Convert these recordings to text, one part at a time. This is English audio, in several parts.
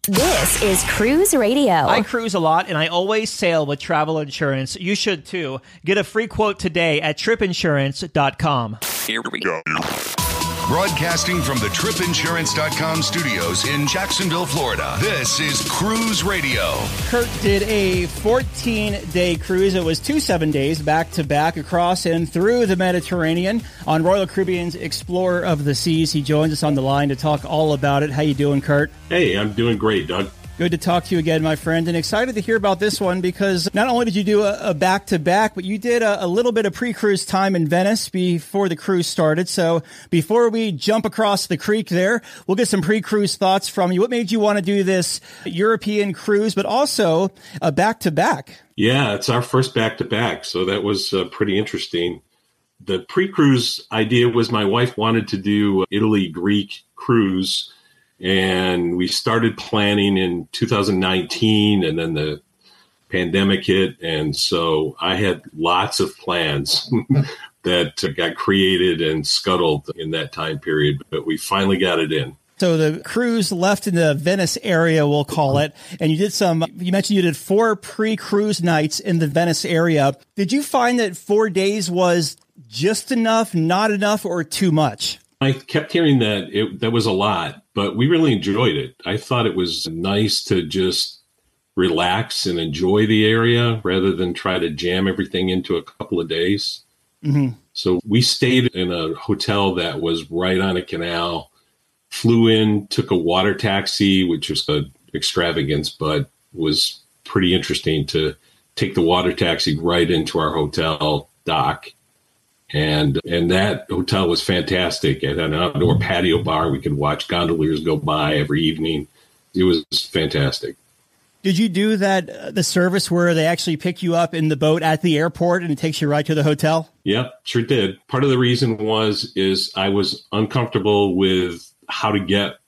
This is Cruise Radio. I cruise a lot, and I always sail with travel insurance. You should, too. Get a free quote today at tripinsurance.com. Here we go. Broadcasting from the tripinsurance.com studios in Jacksonville, Florida, this is Cruise Radio. Kurt did a 14-day cruise. It was 2 7-days back-to-back across and through the Mediterranean on Royal Caribbean's Explorer of the Seas. He joins us on the line to talk all about it. How you doing, Kurt? Hey, I'm doing great, Doug. Good to talk to you again, my friend, and excited to hear about this one because not only did you do a back-to-back, but you did a little bit of pre-cruise time in Venice before the cruise started. So before we jump across the creek there, we'll get some pre-cruise thoughts from you. What made you want to do this European cruise, but also a back-to-back? Yeah, it's our first back-to-back, so that was pretty interesting. The pre-cruise idea was my wife wanted to do Italy-Greek cruise, and we started planning in 2019, and then the pandemic hit. And so I had lots of plans that got created and scuttled in that time period, but we finally got it in. So the cruise left in the Venice area, we'll call it. And you mentioned you did 4 pre-cruise nights in the Venice area. Did you find that 4 days was just enough, not enough, or too much? I kept hearing that was a lot, but we really enjoyed it. I thought it was nice to just relax and enjoy the area rather than try to jam everything into a couple of days. Mm-hmm. So we stayed in a hotel that was right on a canal, flew in, took a water taxi, which was an extravagance, but was pretty interesting to take the water taxi right into our hotel dock. And that hotel was fantastic. It had an outdoor patio bar. We could watch gondoliers go by every evening. It was fantastic. Did you do the service where they actually pick you up in the boat at the airport and it takes you right to the hotel? Yep, sure did. Part of the reason is I was uncomfortable with how to get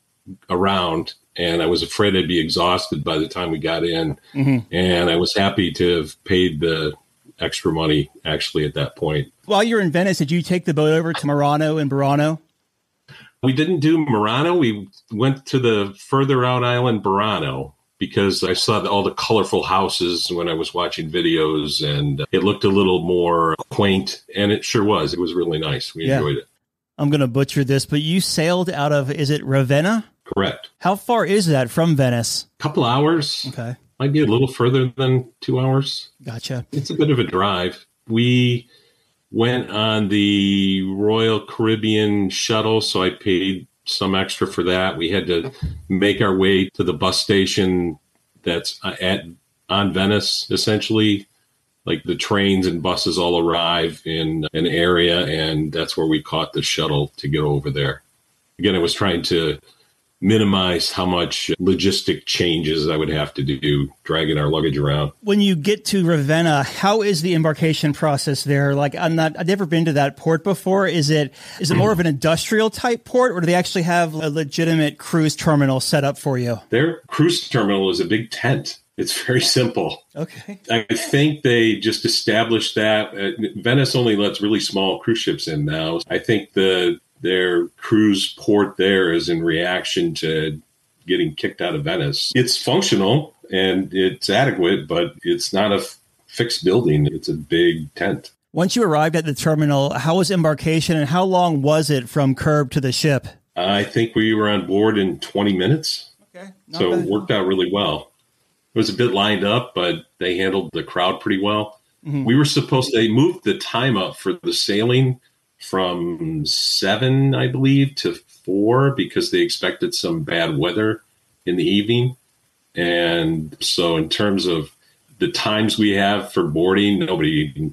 around, and I was afraid I'd be exhausted by the time we got in. Mm-hmm. And I was happy to have paid the extra money actually at that point. While you're in Venice, did you take the boat over to Murano and Burano? We didn't do Murano. We went to the further out island, Burano, because I saw all the colorful houses when I was watching videos, and it looked a little more quaint, and it sure was. It was really nice. We enjoyed it. I'm going to butcher this, but you sailed out of, is it Ravenna? Correct. How far is that from Venice? A couple hours. Okay. Might be a little further than 2 hours. Gotcha. It's a bit of a drive. We went on the Royal Caribbean shuttle, so I paid some extra for that. We had to make our way to the bus station that's on Venice, essentially. Like the trains and buses all arrive in an area, and that's where we caught the shuttle to get over there. Again, I was trying to minimize how much logistic changes I would have to do dragging our luggage around. When you get to Ravenna, how is the embarkation process there? Like, I've never been to that port before. Is it more of an industrial type port, or do they actually have a legitimate cruise terminal set up for you? Their cruise terminal is a big tent. It's very simple. Okay. I think they just established that. Venice only lets really small cruise ships in now. I think their cruise port there is in reaction to getting kicked out of Venice. It's functional and it's adequate, but it's not a fixed building. It's a big tent. Once you arrived at the terminal, how was embarkation and how long was it from curb to the ship? I think we were on board in 20 minutes. Okay. So it worked out really well. It was a bit lined up, but they handled the crowd pretty well. Mm-hmm. They moved the time up for the sailing from 7, I believe, to 4 because they expected some bad weather in the evening. And so in terms of the times we have for boarding, nobody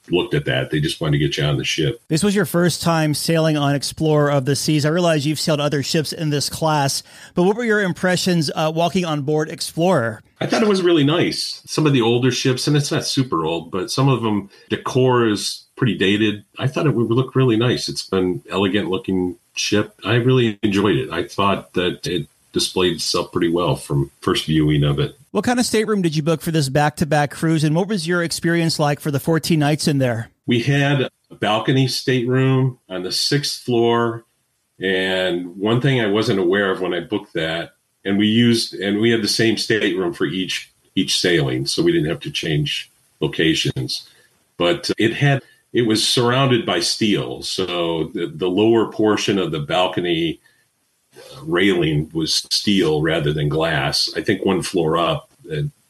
looked at that. They just wanted to get you on the ship. This was your first time sailing on Explorer of the Seas. I realize you've sailed other ships in this class, but what were your impressions walking on board Explorer? I thought it was really nice. Some of the older ships, and it's not super old, but some of them, decor is pretty dated. I thought it would look really nice. It's an elegant looking ship. I really enjoyed it. I thought that it displayed itself pretty well from first viewing of it. What kind of stateroom did you book for this back-to-back cruise, and what was your experience like for the 14 nights in there? We had a balcony stateroom on the 6th floor, and one thing I wasn't aware of when I booked that and we had the same stateroom for each sailing, so we didn't have to change locations. But it was surrounded by steel, so the lower portion of the balcony railing was steel rather than glass. I think one floor up,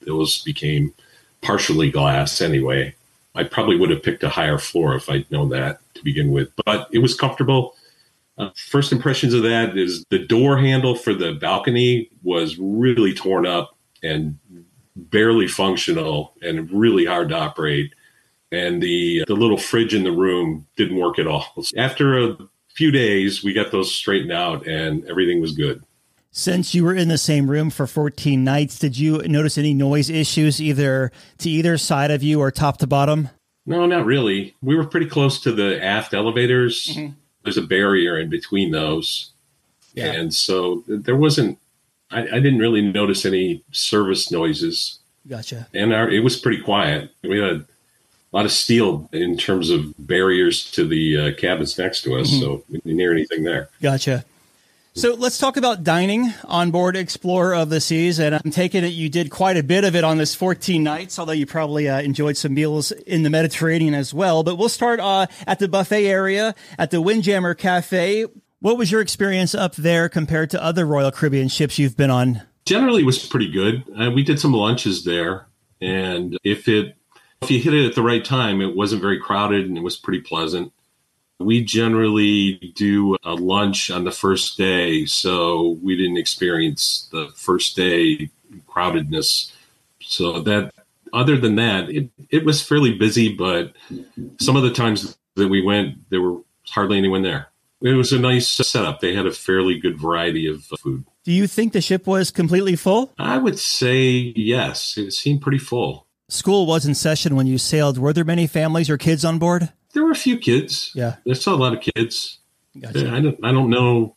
those became partially glass anyway. I probably would have picked a higher floor if I'd known that to begin with, but it was comfortable. First impressions of that is the door handle for the balcony was really torn up and barely functional and really hard to operate. And the little fridge in the room didn't work at all. After a few days, we got those straightened out and everything was good. Since you were in the same room for 14 nights, did you notice any noise issues either to either side of you or top to bottom? No, not really. We were pretty close to the aft elevators. Mm-hmm. There's a barrier in between those. Yeah. And so there wasn't, I didn't really notice any service noises. Gotcha. And it was pretty quiet. We had a lot of steel in terms of barriers to the cabins next to us. Mm-hmm. So we didn't hear anything there. Gotcha. So let's talk about dining on board Explorer of the Seas. And I'm taking it you did quite a bit of it on this 14 nights, although you probably enjoyed some meals in the Mediterranean as well. But we'll start at the buffet area at the Windjammer Cafe. What was your experience up there compared to other Royal Caribbean ships you've been on? Generally, it was pretty good. We did some lunches there. And if you hit it at the right time, it wasn't very crowded and it was pretty pleasant. We generally do a lunch on the first day, so we didn't experience the first day crowdedness. So that, other than that, it was fairly busy, but some of the times that we went, there were hardly anyone there. It was a nice setup. They had a fairly good variety of food. Do you think the ship was completely full? I would say yes. It seemed pretty full. School was in session when you sailed. Were there many families or kids on board? There were a few kids. Yeah. I saw a lot of kids. Gotcha. I don't know.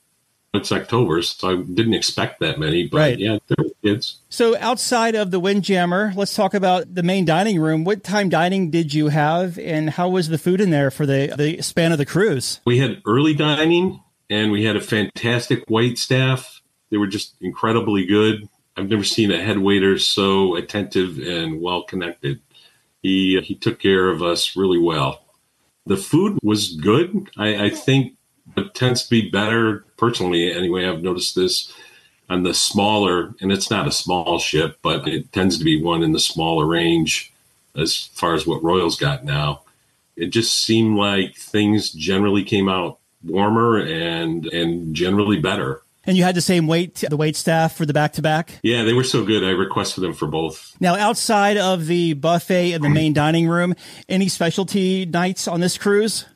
It's October, so I didn't expect that many, but right. Yeah, there were kids. So outside of the Windjammer, let's talk about the main dining room. What time dining did you have, and how was the food in there for the span of the cruise? We had early dining, and we had a fantastic wait staff. They were just incredibly good. I've never seen a head waiter so attentive and well-connected. He took care of us really well. The food was good. I think it tends to be better, personally, anyway, I've noticed this on the smaller, and it's not a small ship, but it tends to be one in the smaller range as far as what Royal's got now. It just seemed like things generally came out warmer and generally better. And you had the same the wait staff for the back-to-back? Yeah, they were so good. I requested them for both. Now, outside of the buffet and the main dining room, any specialty nights on this cruise?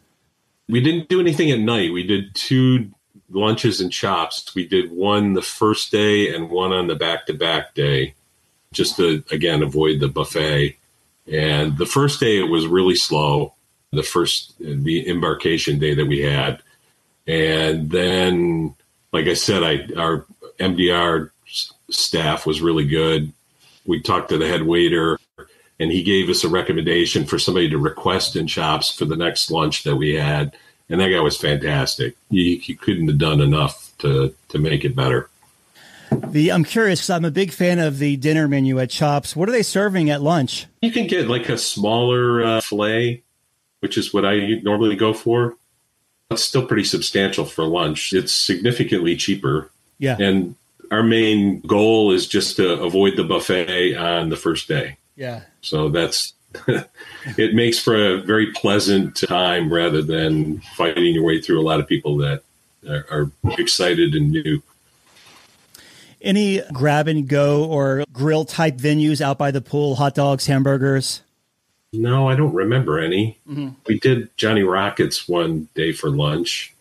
We didn't do anything at night. We did 2 lunches and chops. We did one the first day and one on the back-to-back day, just to, again, avoid the buffet. And the first day, it was really slow, the embarkation day that we had. And then, like I said, our MDR staff was really good. We talked to the head waiter, and he gave us a recommendation for somebody to request in shops for the next lunch that we had. And that guy was fantastic. He couldn't have done enough to make it better. I'm curious, because I'm a big fan of the dinner menu at Chops. What are they serving at lunch? You can get like a smaller filet, which is what I normally go for. It's still pretty substantial for lunch. It's significantly cheaper. Yeah. And our main goal is just to avoid the buffet on the first day. Yeah. So that's, it makes for a very pleasant time rather than fighting your way through a lot of people that are excited and new. Any grab and go or grill type venues out by the pool, hot dogs, hamburgers? No, I don't remember any. Mm-hmm. We did Johnny Rockets one day for lunch,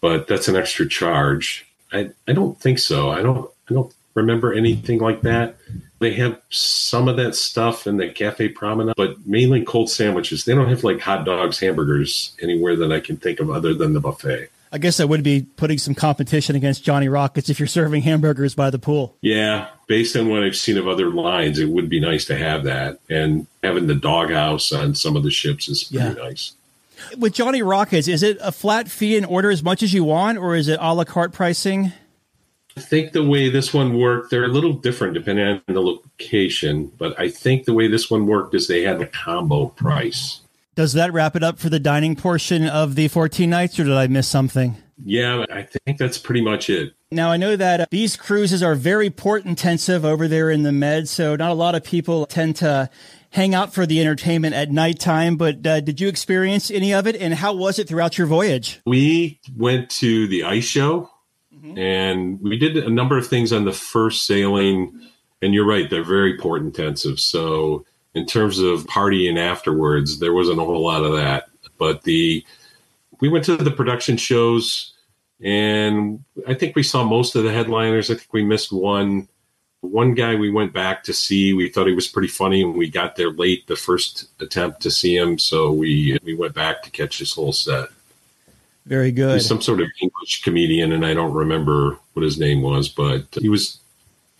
but that's an extra charge. I don't think so. I don't remember anything like that. They have some of that stuff in the Cafe Promenade, but mainly cold sandwiches. They don't have like hot dogs, hamburgers anywhere that I can think of other than the buffet. I guess that would be putting some competition against Johnny Rockets if you're serving hamburgers by the pool. Yeah, based on what I've seen of other lines, it would be nice to have that. And having the doghouse on some of the ships is pretty nice. With Johnny Rockets, is it a flat fee and order as much as you want, or is it a la carte pricing? I think the way this one worked, they're a little different depending on the location, but I think the way this one worked is they had a combo price. Does that wrap it up for the dining portion of the 14 nights, or did I miss something? Yeah, I think that's pretty much it. Now, I know that these cruises are very port intensive over there in the Med, so not a lot of people tend to hang out for the entertainment at nighttime, but did you experience any of it, and how was it throughout your voyage? We went to the ice show, and we did a number of things on the first sailing, and you're right, they're very port intensive, so in terms of partying afterwards, there wasn't a whole lot of that, but we went to the production shows, and I think we saw most of the headliners. I think we missed one. One guy we went back to see. We thought he was pretty funny, and we got there late the first attempt to see him, so we went back to catch his whole set. Very good. He's some sort of English comedian, and I don't remember what his name was, but he was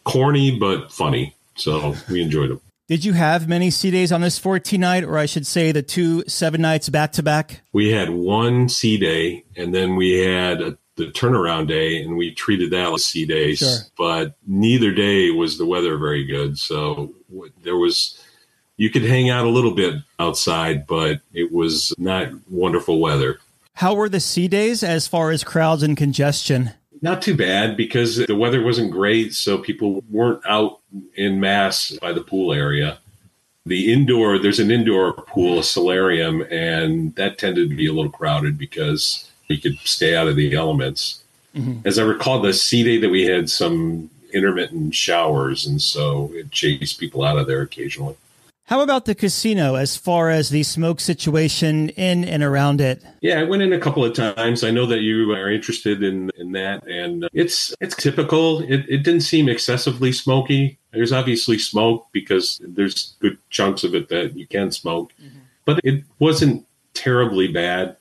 corny but funny, so we enjoyed him. Did you have many sea days on this 14 night, or I should say the 2 7 nights back to back? We had one sea day, and then we had the turnaround day, and we treated that as sea days. Sure. But neither day was the weather very good. So you could hang out a little bit outside, but it was not wonderful weather. How were the sea days as far as crowds and congestion? Not too bad because the weather wasn't great, so people weren't out en masse by the pool area. There's an indoor pool, a solarium, and that tended to be a little crowded because you could stay out of the elements. Mm-hmm. As I recall, the sea day that we had some intermittent showers, and so it chased people out of there occasionally. How about the casino as far as the smoke situation in and around it? Yeah, I went in a couple of times. I know that you are interested in that, and it's typical. It didn't seem excessively smoky. There's obviously smoke because there's good chunks of it that you can smoke, but it wasn't terribly bad.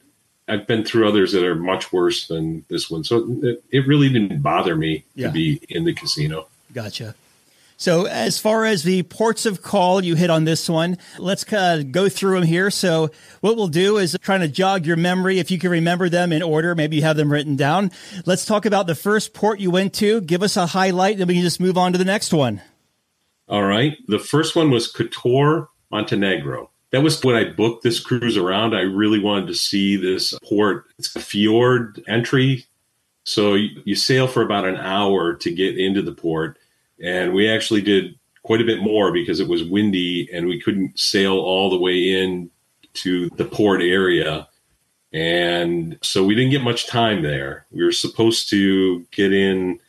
I've been through others that are much worse than this one, so it really didn't bother me to be in the casino. Gotcha. So as far as the ports of call you hit on this one, let's go through them here. So what we'll do is trying to jog your memory. If you can remember them in order, maybe you have them written down. Let's talk about the first port you went to. Give us a highlight, then we can just move on to the next one. All right. The first one was Kotor, Montenegro. That was when I booked this cruise around. I really wanted to see this port. It's a fjord entry. So you sail for about an hour to get into the port. And we actually did quite a bit more because it was windy and we couldn't sail all the way in to the port area. And so we didn't get much time there. We were supposed to get in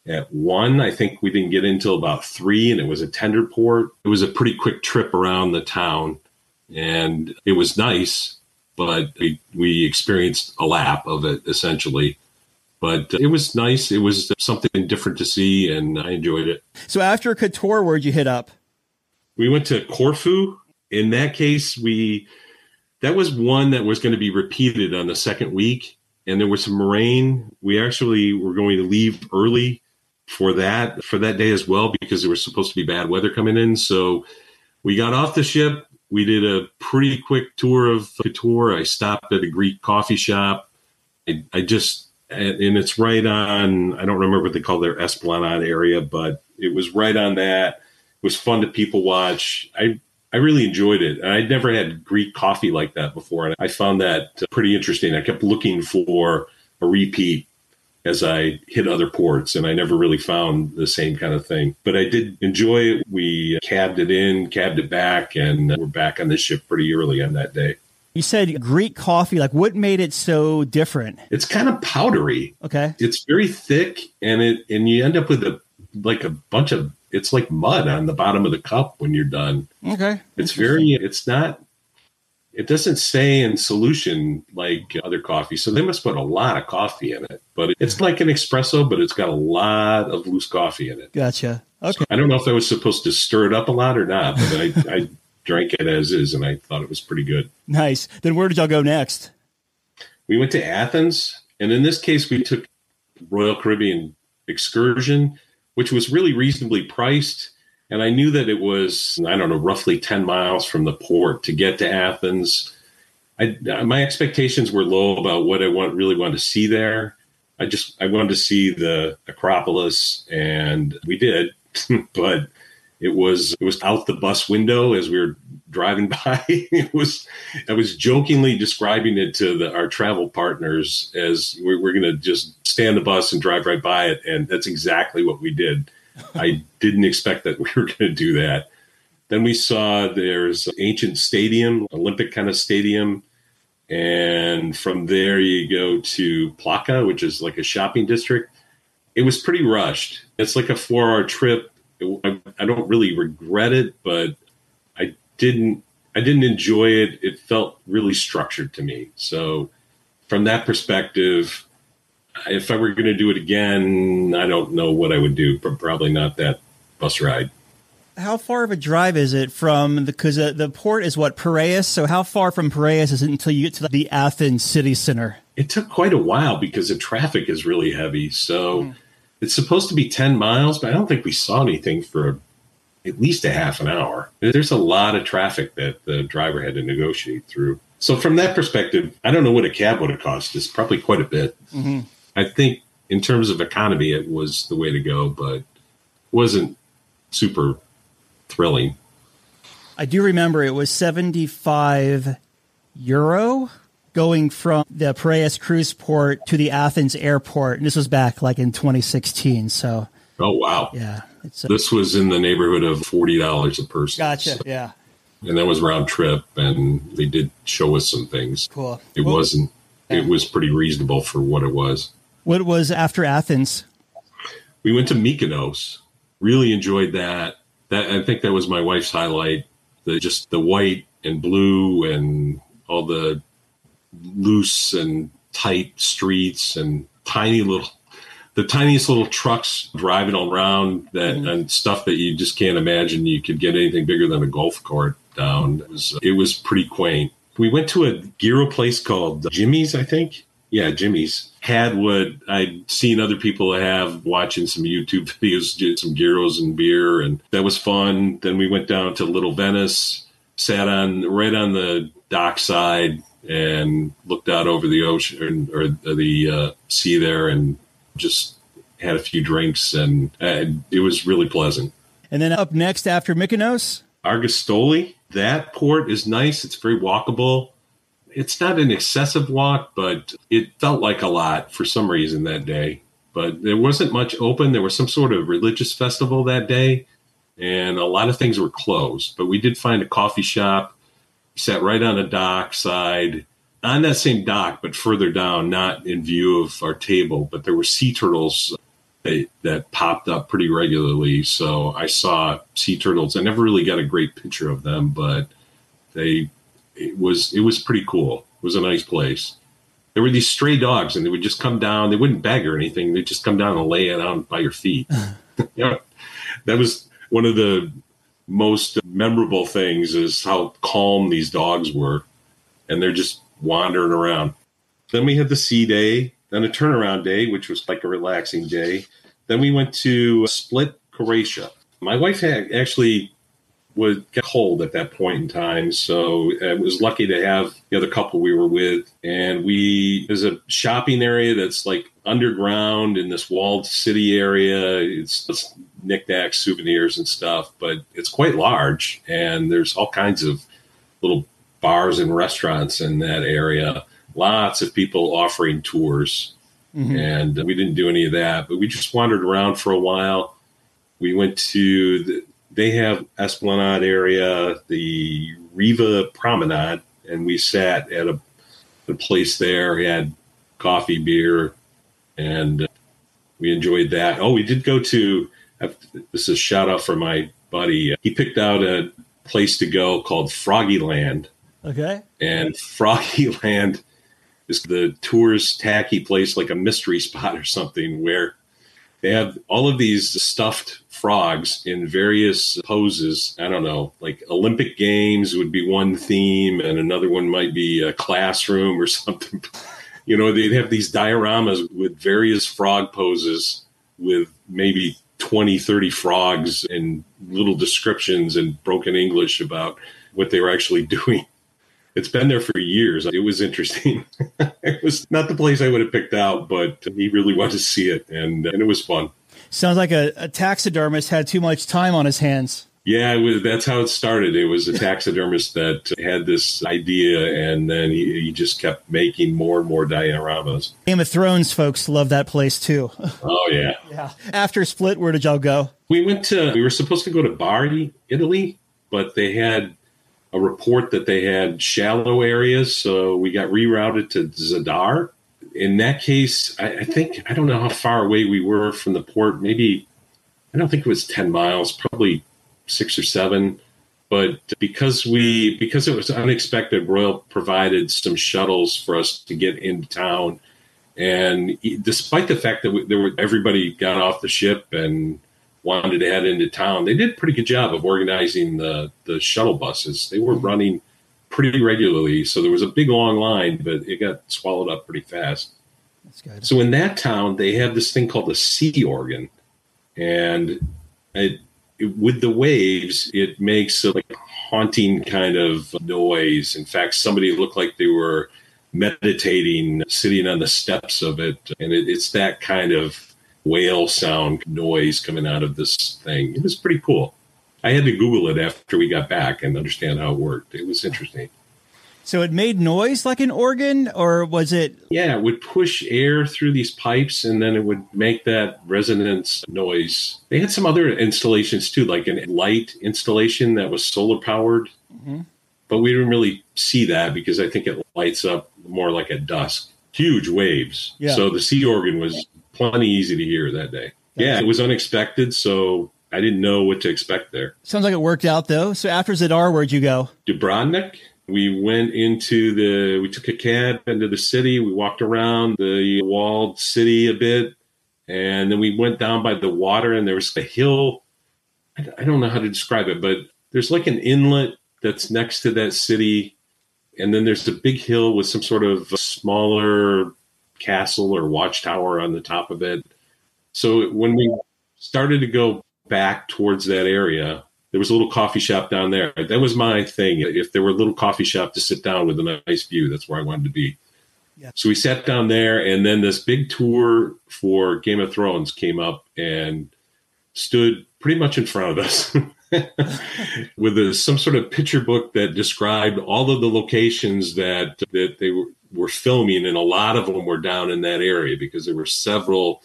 at 1. I think we didn't get in until about 3, and it was a tender port. It was a pretty quick trip around the town, and it was nice, but we experienced a lap of it, essentially. But it was nice. It was something different to see, and I enjoyed it. So after Kotor, where'd you hit up? We went to Corfu. In that case, that was one that was going to be repeated on the second week, and there was some rain. We actually were going to leave early for that day as well because there was supposed to be bad weather coming in. So we got off the ship. We did a pretty quick tour of Kotor. I stopped at a Greek coffee shop. And it's right on, I don't remember what they call their Esplanade area, but it was right on that. It was fun to people watch. I really enjoyed it. And I'd never had Greek coffee like that before. And I found that pretty interesting. I kept looking for a repeat as I hit other ports, and I never really found the same kind of thing. But I did enjoy it. We cabbed it in, cabbed it back, and we're back on the ship pretty early on that day. You said Greek coffee. Like, what made it so different? It's kind of powdery. Okay. It's very thick, and you end up with a bunch of, it's like mud on the bottom of the cup when you're done. Okay. It doesn't stay in solution like other coffee. So they must put a lot of coffee in it. But it's like an espresso, but it's got a lot of loose coffee in it. Gotcha. Okay. So I don't know if I was supposed to stir it up a lot or not, but I drank it as is, and I thought it was pretty good. Nice. Then where did y'all go next? We went to Athens, and in this case, we took Royal Caribbean Excursion, which was really reasonably priced. And I knew that it was, roughly 10 miles from the port to get to Athens. My expectations were low about what I really wanted to see there. I wanted to see the Acropolis, and we did, but it was out the bus window as we were driving by. I was jokingly describing it to our travel partners as we're going to just stay on the bus and drive right by it. And that's exactly what we did. I didn't expect that we were going to do that. Then we saw there's ancient stadium, Olympic kind of stadium. And from there you go to Plaka, which is like a shopping district. It was pretty rushed. It's like a 4-hour trip. I don't really regret it, but I didn't enjoy it. It felt really structured to me. So from that perspective, if I were going to do it again, I don't know what I would do, but probably not that bus ride. How far of a drive is it from because the port is what, Piraeus? So how far from Piraeus is it until you get to the Athens city center? It took quite a while because the traffic is really heavy. So it's supposed to be 10 miles, but I don't think we saw anything for at least a half an hour. There's a lot of traffic that the driver had to negotiate through. So from that perspective, I don't know what a cab would have cost. It's probably quite a bit. Mm-hmm. I think in terms of economy, it was the way to go, but it wasn't super thrilling. I do remember it was €75 going from the Piraeus cruise port to the Athens airport. And this was back like in 2016. So, oh, wow. Yeah. This was in the neighborhood of $40 a person. Gotcha. So. Yeah. And that was round trip. And they did show us some things. Cool. It was pretty reasonable for what it was. What was after Athens? We went to Mykonos. Really enjoyed that. I think that was my wife's highlight. Just the white and blue and all the loose and tight streets and the tiniest little trucks driving around and stuff that you just can't imagine you could get anything bigger than a golf cart down. It was pretty quaint. We went to a gyro place called Jimmy's, I think. Yeah, Jimmy's. Had what I'd seen other people have watching some YouTube videos, did some gyros and beer, and that was fun. Then we went down to Little Venice, sat right on the dockside and looked out over the ocean or the sea there and just had a few drinks, and it was really pleasant. And then up next after Mykonos? Argostoli. That port is nice. It's very walkable. It's not an excessive walk, but it felt like a lot for some reason that day. But there wasn't much open. There was some sort of religious festival that day, and a lot of things were closed. But we did find a coffee shop. We sat right on the dock side, on that same dock, but further down, not in view of our table. But there were sea turtles that popped up pretty regularly. So I saw sea turtles. I never really got a great picture of them, but it was pretty cool. It was a nice place. There were these stray dogs, and they would just come down. They wouldn't beg or anything. They'd just come down and lay it down by your feet. That was one of the most memorable things is how calm these dogs were, and they're just wandering around. Then we had the sea day, then a turnaround day, which was like a relaxing day. Then we went to Split, Croatia. My wife had actually would get cold at that point in time. So I was lucky to have the other couple we were with. And there's a shopping area that's like underground in this walled city area. It's knickknacks, souvenirs and stuff, but it's quite large. And there's all kinds of little bars and restaurants in that area. Lots of people offering tours. Mm-hmm. And we didn't do any of that, but we just wandered around for a while. We went to they have Esplanade area, the Riva Promenade, and we sat at a place there, had coffee, beer, and we enjoyed that. Oh, we did go to, this is a shout out for my buddy. He picked out a place to go called Froggyland. Okay. And Froggyland is the tourist tacky place, like a mystery spot or something, where they have all of these stuffed frogs in various poses. I don't know, like Olympic Games would be one theme, and another one might be a classroom or something. They'd have these dioramas with various frog poses with maybe 20, 30 frogs and little descriptions in broken English about what they were actually doing. It's been there for years. It was interesting. It was not the place I would have picked out, but he really wanted to see it, and it was fun. Sounds like a taxidermist had too much time on his hands. Yeah, that's how it started. It was a taxidermist that had this idea, and then he just kept making more and more dioramas. Game of Thrones folks love that place too. Oh, yeah. Yeah. After Split, where did y'all go? We were supposed to go to Bari, Italy, but they had a report that they had shallow areas, so we got rerouted to Zadar. In that case, I don't know how far away we were from the port. Maybe, I don't think it was 10 miles, probably 6 or 7, but because it was unexpected, Royal provided some shuttles for us to get into town. And despite the fact that everybody got off the ship and wanted to head into town, they did a pretty good job of organizing the shuttle buses. They were running pretty regularly, so there was a big long line, but it got swallowed up pretty fast. That's good. So in that town, they have this thing called the sea organ, and with the waves, it makes a haunting kind of noise. In fact, somebody looked like they were meditating, sitting on the steps of it. And it's that kind of whale sound noise coming out of this thing. It was pretty cool. I had to Google it after we got back and understand how it worked. It was interesting. So it made noise like an organ, or was it? Yeah, it would push air through these pipes, and then it would make that resonance noise. They had some other installations, too, like a light installation that was solar powered. Mm-hmm. But we didn't really see that because I think it lights up more like at dusk. Huge waves. Yeah. So the sea organ was plenty easy to hear that day. Yeah, it was unexpected, so I didn't know what to expect there. Sounds like it worked out, though. So after Zadar, where'd you go? Dubrovnik. We went we took a cab into the city. We walked around the walled city a bit. And then we went down by the water, and there was a hill. I don't know how to describe it, but there's like an inlet that's next to that city. And then there's a big hill with some sort of smaller castle or watchtower on the top of it. So when we started to go back towards that area, there was a little coffee shop down there. That was my thing. If there were a little coffee shop to sit down with a nice view, that's where I wanted to be. Yeah. So we sat down there, and then this big tour for Game of Thrones came up and stood pretty much in front of us with some sort of picture book that described all of the locations that they were filming, and a lot of them were down in that area because there were several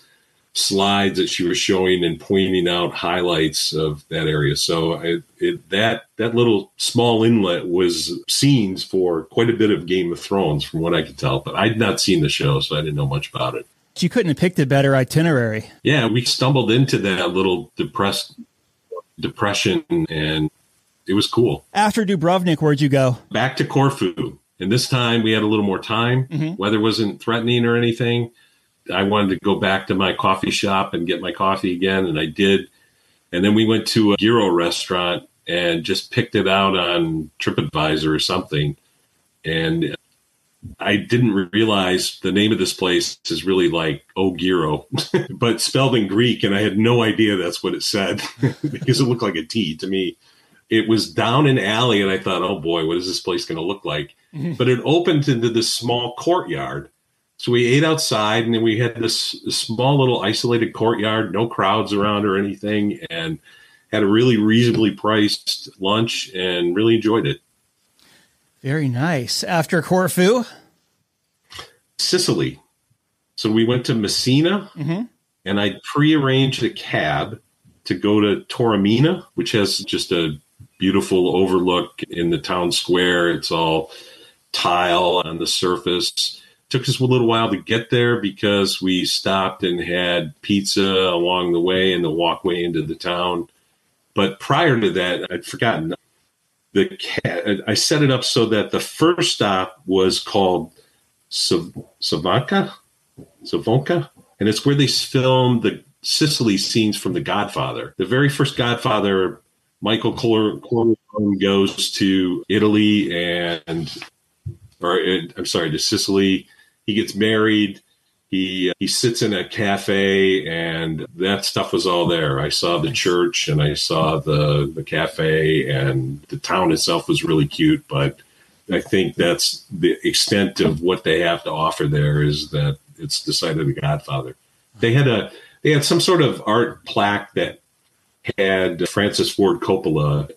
slides that she was showing and pointing out highlights of that area. So that little small inlet was scenes for quite a bit of Game of Thrones, from what I could tell. But I'd not seen the show, so I didn't know much about it. You couldn't have picked a better itinerary. Yeah, we stumbled into that little depression, and it was cool. After Dubrovnik, where'd you go? Back to Corfu. And this time we had a little more time. Mm-hmm. Weather wasn't threatening or anything. I wanted to go back to my coffee shop and get my coffee again, and I did. And then we went to a gyro restaurant and just picked it out on TripAdvisor or something. And I didn't realize the name of this place is really like O Gyro, but spelled in Greek, and I had no idea that's what it said because it looked like a T to me. It was down an alley, and I thought, oh boy, what is this place going to look like? Mm-hmm. But it opened into this small courtyard. So we ate outside, and then we had this small little isolated courtyard, no crowds around or anything, and had a really reasonably priced lunch and really enjoyed it. Very nice. After Corfu? Sicily. So we went to Messina, mm-hmm. and I prearranged a cab to go to Taormina, which has just a beautiful overlook in the town square. It's all tile on the surface. Took us a little while to get there because we stopped and had pizza along the way in the walkway into the town. But prior to that, I'd forgotten. I set it up so that the first stop was called Savonka, and it's where they filmed the Sicily scenes from The Godfather. The very first Godfather, Michael Corleone goes to Italy to Sicily. He gets married. He sits in a cafe, and that stuff was all there. I saw the church, and I saw the cafe, and the town itself was really cute, but I think that's the extent of what they have to offer there, is that it's the site of the Godfather. They had some sort of art plaque that had Francis Ford Coppola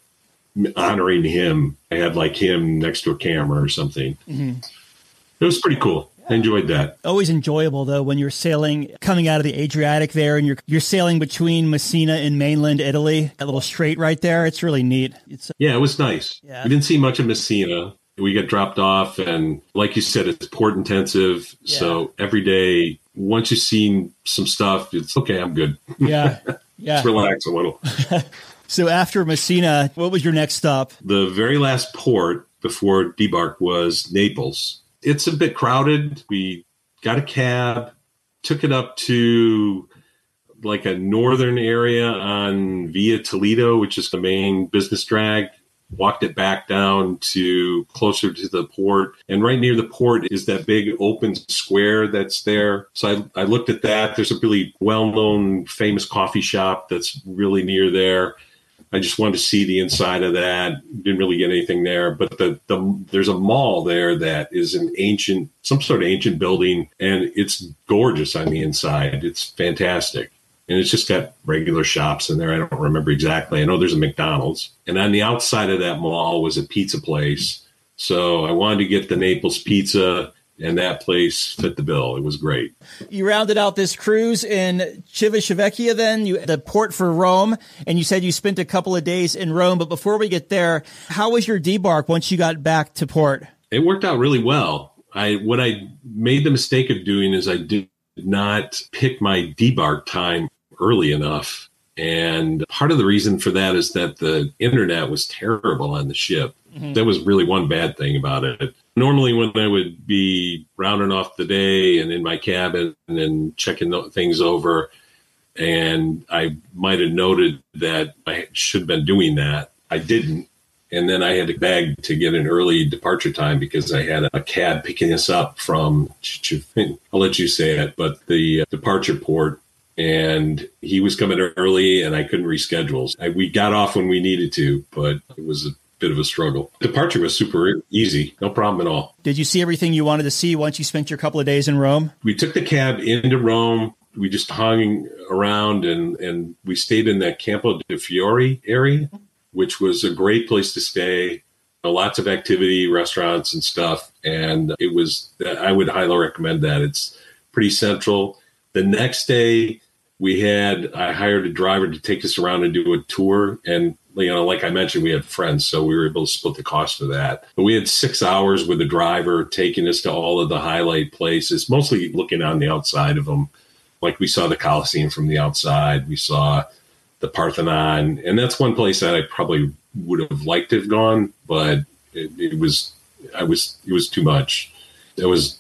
honoring him. I had like him next to a camera or something. Mm-hmm. It was pretty cool. I enjoyed that. Always enjoyable, though, when you're sailing, coming out of the Adriatic there, and you're sailing between Messina and mainland Italy, that little strait right there. It's really neat. Yeah, it was nice. Yeah. We didn't see much of Messina. We got dropped off, and like you said, it's port intensive. Yeah. So every day, once you've seen some stuff, it's okay, I'm good. Yeah. Just relax a little. So after Messina, what was your next stop? The very last port before debark was Naples. It's a bit crowded. We got a cab, took it up to like a northern area on Via Toledo, which is the main business drag, walked it back down to closer to the port. And right near the port is that big open square that's there. So I looked at that. There's a really well-known famous coffee shop that's really near there. I just wanted to see the inside of that. Didn't really get anything there, but there's a mall there that is some sort of ancient building, and it's gorgeous on the inside. It's fantastic. And it's just got regular shops in there. I don't remember exactly. I know there's a McDonald's. And on the outside of that mall was a pizza place. So I wanted to get the Naples pizza, and that place fit the bill. It was great. You rounded out this cruise in Civitavecchia then, the port for Rome, and you said you spent a couple of days in Rome. But before we get there, how was your debark once you got back to port? It worked out really well. What I made the mistake of doing is I did not pick my debark time early enough. And part of the reason for that is that the internet was terrible on the ship. Mm-hmm. That was really one bad thing about it. Normally when I would be rounding off the day and in my cabin and checking things over, and I might have noted that I should have been doing that, I didn't. And then I had to beg to get an early departure time because I had a cab picking us up from, I'll let you say it, but the departure port. And he was coming early and I couldn't reschedule. We got off when we needed to, but it was a bit of a struggle. Departure was super easy. No problem at all. Did you see everything you wanted to see once you spent your couple of days in Rome? We took the cab into Rome. We just hung around and we stayed in that Campo de Fiori area, which was a great place to stay. Lots of activity, restaurants and stuff. And I would highly recommend that. It's pretty central. The next day, I hired a driver to take us around and do a tour. And, like I mentioned, we had friends, so we were able to split the cost for that. But we had 6 hours with the driver taking us to all of the highlight places, mostly looking on the outside of them. Like we saw the Colosseum from the outside. We saw the Parthenon. And that's one place that I probably would have liked to have gone, but it was too much. It was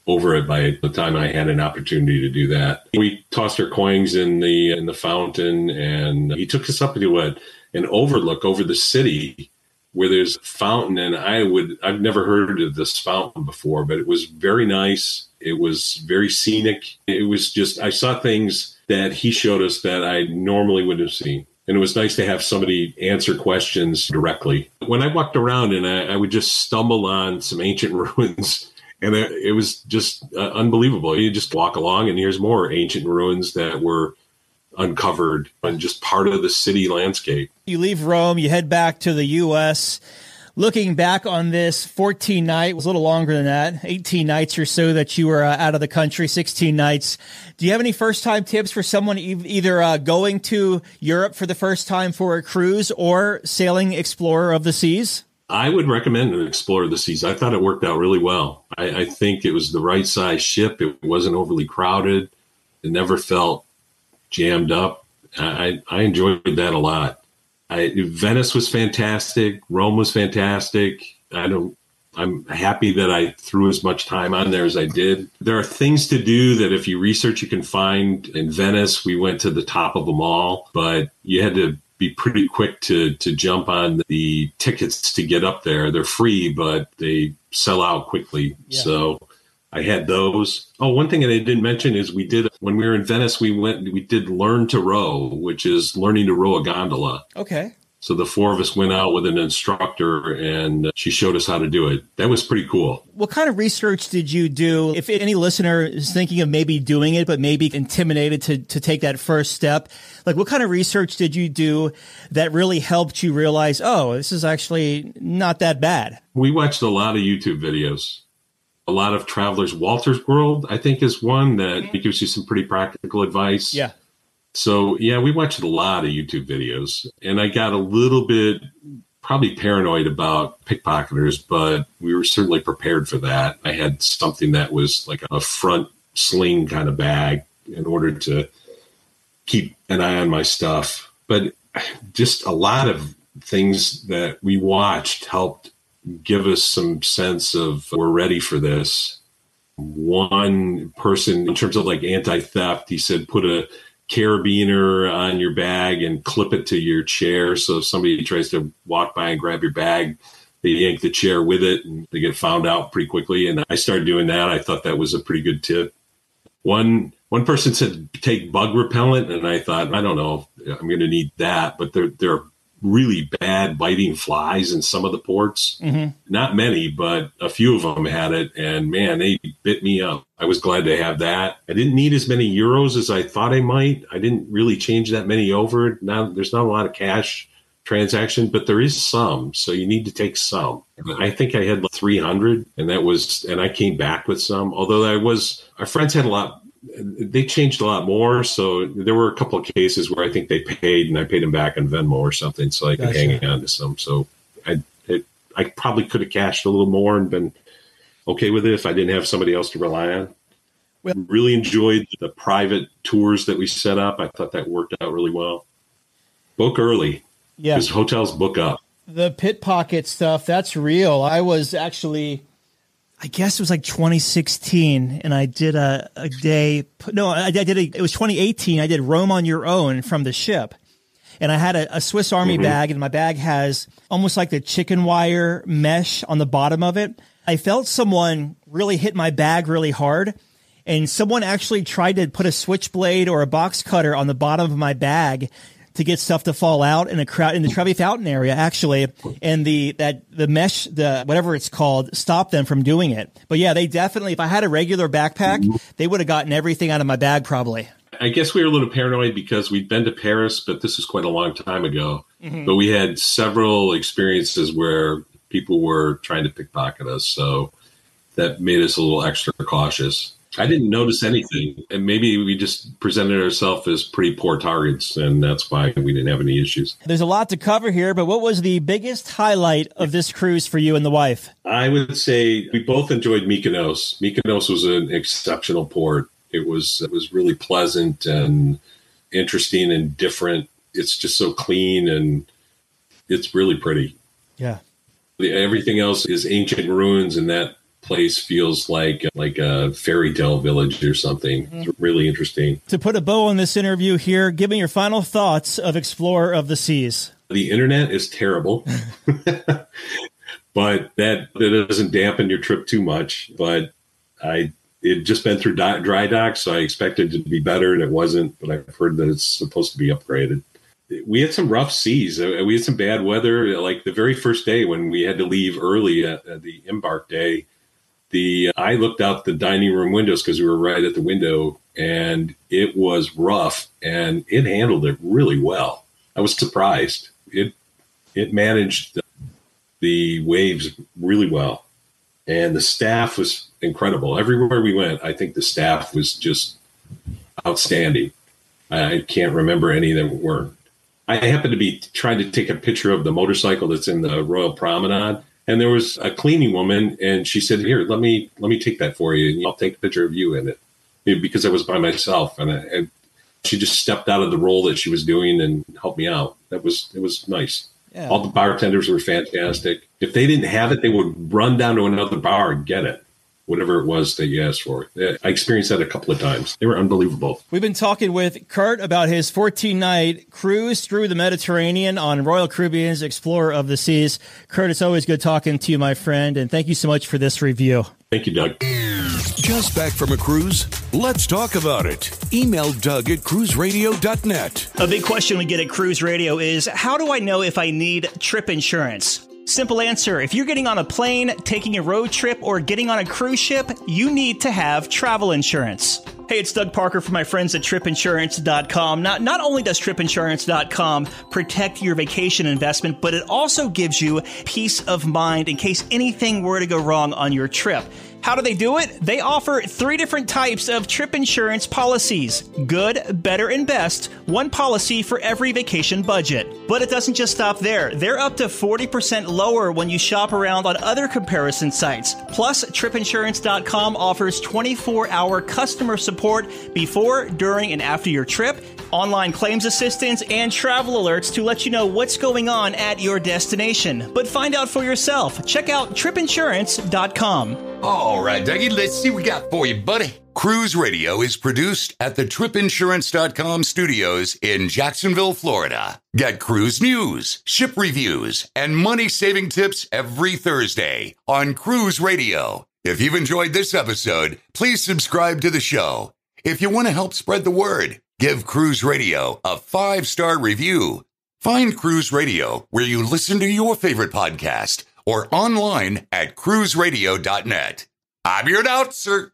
over it by the time I had an opportunity to do that. We tossed our coins in the fountain, and he took us up to an overlook over the city where there's a fountain. And I've never heard of this fountain before, but it was very nice. It was very scenic. It was just, I saw things that he showed us that I normally wouldn't have seen. And it was nice to have somebody answer questions directly. When I walked around and I would just stumble on some ancient ruins, and it was just unbelievable. You just walk along and here's more ancient ruins that were uncovered and just part of the city landscape. You leave Rome, you head back to the U.S. Looking back on this 14 night, it was a little longer than that, 18 nights or so that you were out of the country, 16 nights. Do you have any first-time tips for someone either going to Europe for the first time for a cruise or sailing Explorer of the Seas? I would recommend an Explorer of the Seas. I thought it worked out really well. I think it was the right size ship. It wasn't overly crowded. It never felt jammed up. I enjoyed that a lot. Venice was fantastic. Rome was fantastic. I'm happy that I threw as much time on there as I did. There are things to do that if you research, you can find. In Venice, we went to the top of them all, but you had to be pretty quick to jump on the tickets to get up there. They're free, but they sell out quickly. Yeah. So I had those. Oh, one thing that I didn't mention is when we were in Venice, we did Learn to Row, which is learning to row a gondola. Okay. So the four of us went out with an instructor, and she showed us how to do it. That was pretty cool. What kind of research did you do? If any listener is thinking of maybe doing it, but maybe intimidated to take that first step, like what kind of research did you do that really helped you realize, oh, this is actually not that bad? We watched a lot of YouTube videos. A lot of Travelers. Walter's World, I think, is one that gives you some pretty practical advice. Yeah. So, yeah, we watched a lot of YouTube videos, and I got a little bit probably paranoid about pickpocketers, but we were certainly prepared for that. I had something that was like a front sling kind of bag in order to keep an eye on my stuff. But just a lot of things that we watched helped give us some sense of we're ready for this. One person, in terms of like anti-theft, he said put a carabiner on your bag and clip it to your chair. So if somebody tries to walk by and grab your bag, they yank the chair with it and they get found out pretty quickly. And I started doing that. I thought that was a pretty good tip. One person said take bug repellent, and I thought, I don't know, I'm going to need that. But there are really bad biting flies in some of the ports. Mm-hmm. Not many, but a few of them had it, and man, they bit me up. I was glad to have that. I didn't need as many euros as I thought I might. I didn't really change that many over. Now there's not a lot of cash transaction, but there is some, so you need to take some. I think I had 300, and I came back with some. Although our friends had a lot. They changed a lot more, so there were a couple of cases where I think they paid, and I paid them back on Venmo or something, so I could hang on to some. So I probably could have cashed a little more and been okay with it if I didn't have somebody else to rely on. Well, really enjoyed the private tours that we set up. I thought that worked out really well. Book early, because hotels book up. The pickpocket stuff, that's real. I was actually, I guess it was like 2016, and I did a day. No, it was 2018. I did Roam on Your Own from the ship. And I had a Swiss Army bag, and my bag has almost like the chicken wire mesh on the bottom of it. I felt someone really hit my bag really hard, and someone actually tried to put a switchblade or a box cutter on the bottom of my bag to get stuff to fall out in the Trevi Fountain area, actually. And the mesh, whatever it's called, stopped them from doing it. But yeah, they definitely, if I had a regular backpack, they would have gotten everything out of my bag probably. I guess we were a little paranoid because we'd been to Paris, but this is quite a long time ago. Mm-hmm. But we had several experiences where people were trying to pickpocket us. So that made us a little extra cautious. I didn't notice anything. And maybe we just presented ourselves as pretty poor targets, and that's why we didn't have any issues. There's a lot to cover here, but what was the biggest highlight of this cruise for you and the wife? I would say we both enjoyed Mykonos. Mykonos was an exceptional port. It was really pleasant and interesting and different. It's just so clean, and it's really pretty. Yeah. Everything else is ancient ruins, and that place feels like a fairy tale village or something. Mm-hmm. It's really interesting. To put a bow on this interview here, give me your final thoughts of Explorer of the Seas. The internet is terrible, but that doesn't dampen your trip too much. But it just been through dry dock, so I expected it to be better, and it wasn't. But I've heard that it's supposed to be upgraded. We had some rough seas. We had some bad weather. Like the very first day when we had to leave early at the embark day, I looked out the dining room windows because we were right at the window, and it was rough, and it handled it really well. I was surprised. It managed the waves really well, and the staff was incredible. Everywhere we went, I think the staff was just outstanding. I can't remember any that weren't. I happened to be trying to take a picture of the motorcycle that's in the Royal Promenade, and there was a cleaning woman, and she said, "Here, let me take that for you, and I'll take a picture of you in it," because I was by myself, and she just stepped out of the role that she was doing and helped me out. It was nice. Yeah. All the bartenders were fantastic. If they didn't have it, they would run down to another bar and get it. Whatever it was that you asked for. I experienced that a couple of times. They were unbelievable. We've been talking with Kurt about his 14-night cruise through the Mediterranean on Royal Caribbean's Explorer of the Seas. Kurt, it's always good talking to you, my friend, and thank you so much for this review. Thank you, Doug. Just back from a cruise? Let's talk about it. Email Doug at cruiseradio.net. A big question we get at Cruise Radio is, how do I know if I need trip insurance? Simple answer. If you're getting on a plane, taking a road trip, or getting on a cruise ship, you need to have travel insurance. Hey, it's Doug Parker from my friends at tripinsurance.com. Not only does tripinsurance.com protect your vacation investment, but it also gives you peace of mind in case anything were to go wrong on your trip. How do they do it? They offer 3 different types of trip insurance policies. Good, better, and best. One policy for every vacation budget. But it doesn't just stop there. They're up to 40% lower when you shop around on other comparison sites. Plus, tripinsurance.com offers 24-hour customer support before, during, and after your trip, online claims assistance, and travel alerts to let you know what's going on at your destination. But find out for yourself. Check out tripinsurance.com. All right, Dougie, let's see what we got for you, buddy. Cruise Radio is produced at the tripinsurance.com studios in Jacksonville, Florida. Get cruise news, ship reviews, and money-saving tips every Thursday on Cruise Radio. If you've enjoyed this episode, please subscribe to the show. If you want to help spread the word, give Cruise Radio a 5-star review. Find Cruise Radio where you listen to your favorite podcast or online at cruiseradio.net. I'm your announcer,